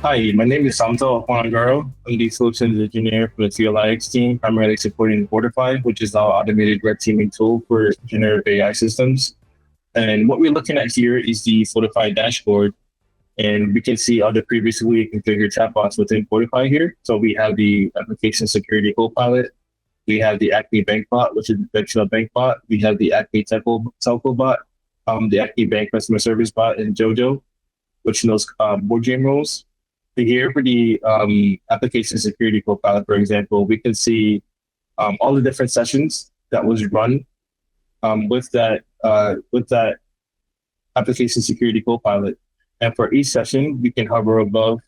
Hi, my name is Somto Ofonagro. I'm the solutions engineer for the CLIX team, primarily supporting Fortify, which is our automated red teaming tool for generative AI systems. And what we're looking at here is the Fortify dashboard, and we can see all the previously configured chatbots within Fortify here. So we have the application security copilot. We have the Acme Bank bot, which is the fictional bank bot. We have the Acme Telco bot, the Acme Bank customer service bot, and JoJo, which knows board game rules. Here for the application security copilot, for example, we can see all the different sessions that was run with that application security copilot. And for each session, we can hover above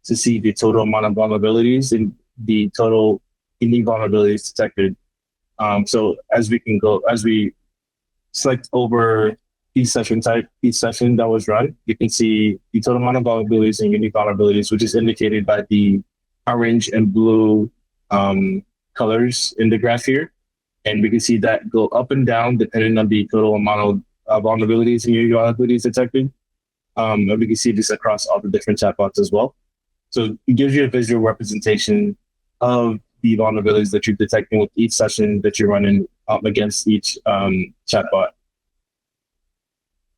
to see the total amount of vulnerabilities and the total unique vulnerabilities detected. So as we select over each session type, each session that was run, you can see the total amount of vulnerabilities and unique vulnerabilities, which is indicated by the orange and blue colors in the graph here. And we can see that go up and down depending on the total amount of vulnerabilities and unique vulnerabilities detected. And we can see this across all the different chatbots as well. So it gives you a visual representation of the vulnerabilities that you're detecting with each session that you're running against each chatbot.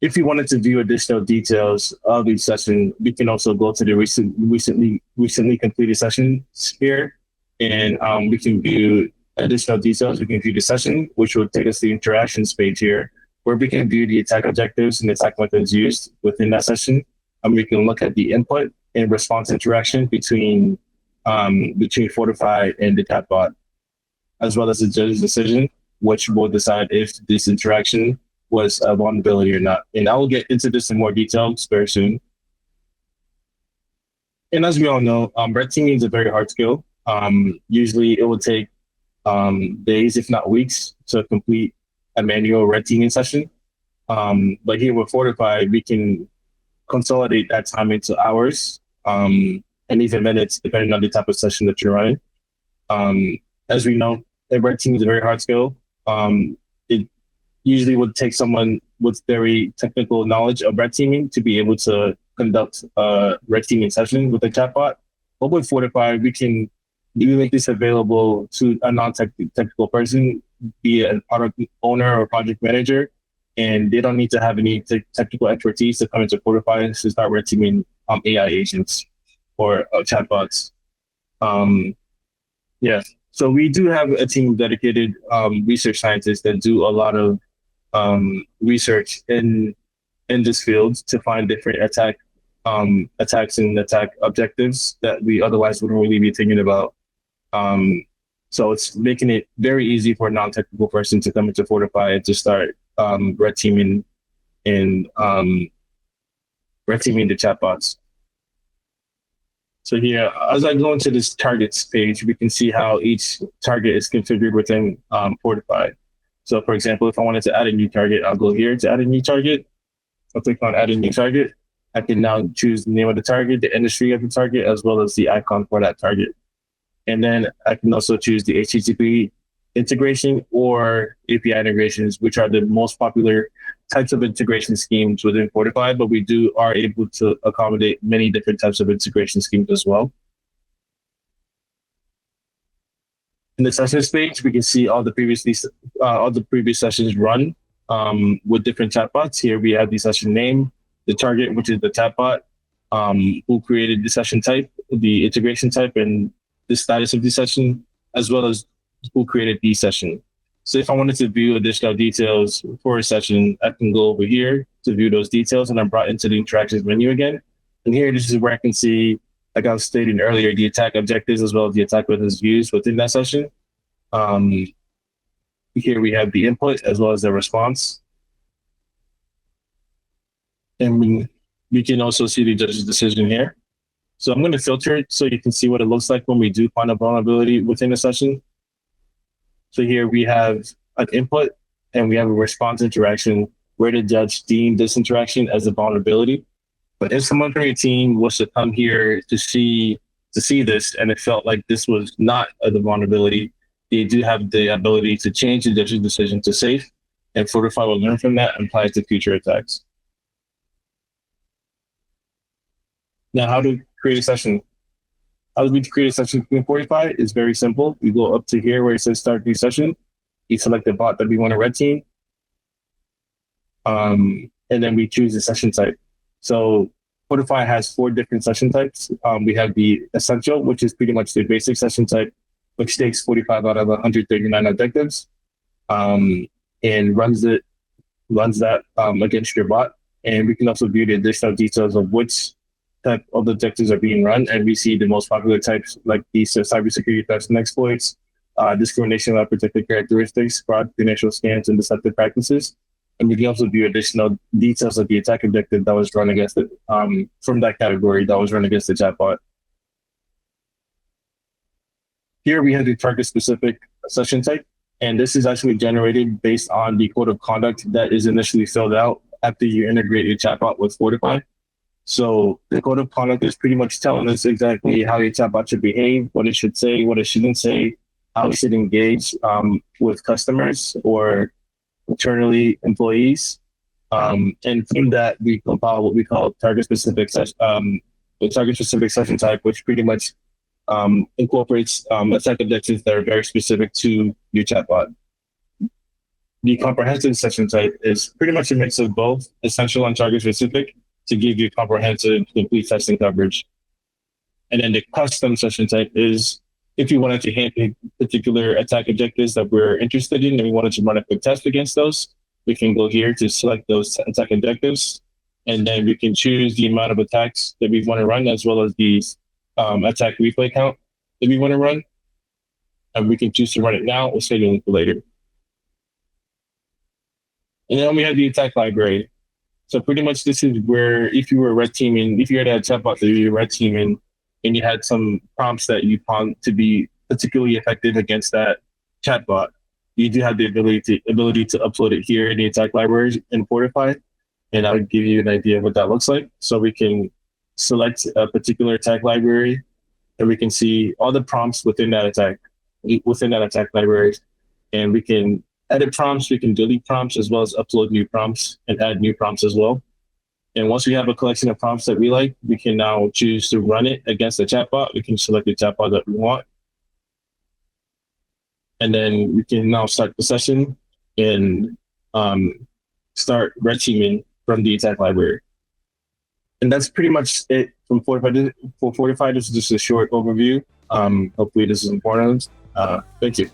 If you wanted to view additional details of each session, we can also go to the recently completed sessions here, and we can view additional details. We can view the session, which will take us to the interactions page here, where we can view the attack objectives and attack methods used within that session. And we can look at the input and response interaction between Fortify and the chatbot, as well as the judge's decision, which will decide if this interaction was a vulnerability or not. And I will get into this in more detail very soon. And as we all know, red teaming is a very hard skill. Usually it will take days, if not weeks, to complete a manual red teaming session. But here with Fortify, we can consolidate that time into hours and even minutes, depending on the type of session that you're running. As we know, a red team is a very hard skill. It usually would take someone with very technical knowledge of red teaming to be able to conduct a red teaming session with a chatbot. But with Fortify, we make this available to a non-technical person, be it a product owner or project manager, and they don't need to have any technical expertise to come into Fortify to start red teaming AI agents or chatbots. Yeah. So we do have a team of dedicated research scientists that do a lot of research in this field to find different attacks and attack objectives that we otherwise wouldn't really be thinking about. So it's making it very easy for a non-technical person to come into Fortify and to start red teaming and red teaming the chatbots. So here, as I go into this targets page, we can see how each target is configured within Fortify. So for example, if I wanted to add a new target, I'll go here to add a new target. I'll click on add a new target. I can now choose the name of the target, the industry of the target, as well as the icon for that target. And then I can also choose the HTTP integration or API integrations, which are the most popular types of integration schemes within Fortify, but we are able to accommodate many different types of integration schemes as well. In the sessions page, we can see all the previous sessions run with different chatbots. Here we have the session name, the target, which is the chatbot, who created the session type, the integration type, and the status of the session, as well as who created the session. So if I wanted to view additional details for a session, I can go over here to view those details, and I'm brought into the interactions menu again. And here, this is where I can see, like I was stating earlier, the attack objectives as well as the attack methods used within that session. Here we have the input as well as the response. And we can also see the judge's decision here. So I'm going to filter it so you can see what it looks like when we do find a vulnerability within a session. So here we have an input and we have a response interaction where the judge deemed this interaction as a vulnerability. But if someone from your team was to come here to see this and it felt like this was not a vulnerability, they do have the ability to change the judge's decision to safe, and Fortify will learn from that and apply it to future attacks. Now, create a session. How do we create a session in Fortify? It's very simple. We go up to here where it says start new session. You select the bot that we want to red team. And then we choose the session type. So Fortify has 4 different session types. We have the essential, which is pretty much the basic session type, which takes 45 out of 139 objectives, and runs that against your bot. And we can also view the additional details of which type of objectives are being run, and we see the most popular types like these cybersecurity threats and exploits, discrimination without protected characteristics, fraud, financial scams, and deceptive practices. And we can also view additional details of the attack objective that was run against it, from that category that was run against the chatbot. Here we have the target specific session type, and this is actually generated based on the code of conduct that is initially filled out after you integrate your chatbot with Fortify. So the code of conduct is pretty much telling us exactly how your chatbot should behave, what it should say, what it shouldn't say, how it should engage with customers or internally employees. And from that, we compile what we call target-specific session type, which pretty much incorporates attack objectives that are very specific to your chatbot. The comprehensive session type is pretty much a mix of both essential and target-specific to give you comprehensive, complete testing coverage. And then the custom session type is if you wanted to handpick particular attack objectives that we're interested in and we wanted to run a quick test against those, we can go here to select those attack objectives. And then we can choose the amount of attacks that we want to run, as well as the attack replay count that we want to run. And we can choose to run it now or schedule it for later. And then we have the attack library. So pretty much this is where if you were red teaming, if you had a chatbot that you were red teaming and you had some prompts that you found to be particularly effective against that chatbot, you do have the ability to upload it here in the attack library in Fortify. And I would give you an idea of what that looks like. So we can select a particular attack library and we can see all the prompts within that attack library. And we can edit prompts, we can delete prompts, as well as upload new prompts and add new prompts as well. And once we have a collection of prompts that we like, we can now choose to run it against the chatbot. We can select the chatbot that we want. And then we can now start the session and start red teaming from the attack library. And that's pretty much it from Fortify. For Fortify, this is just a short overview. Hopefully this is important. Thank you.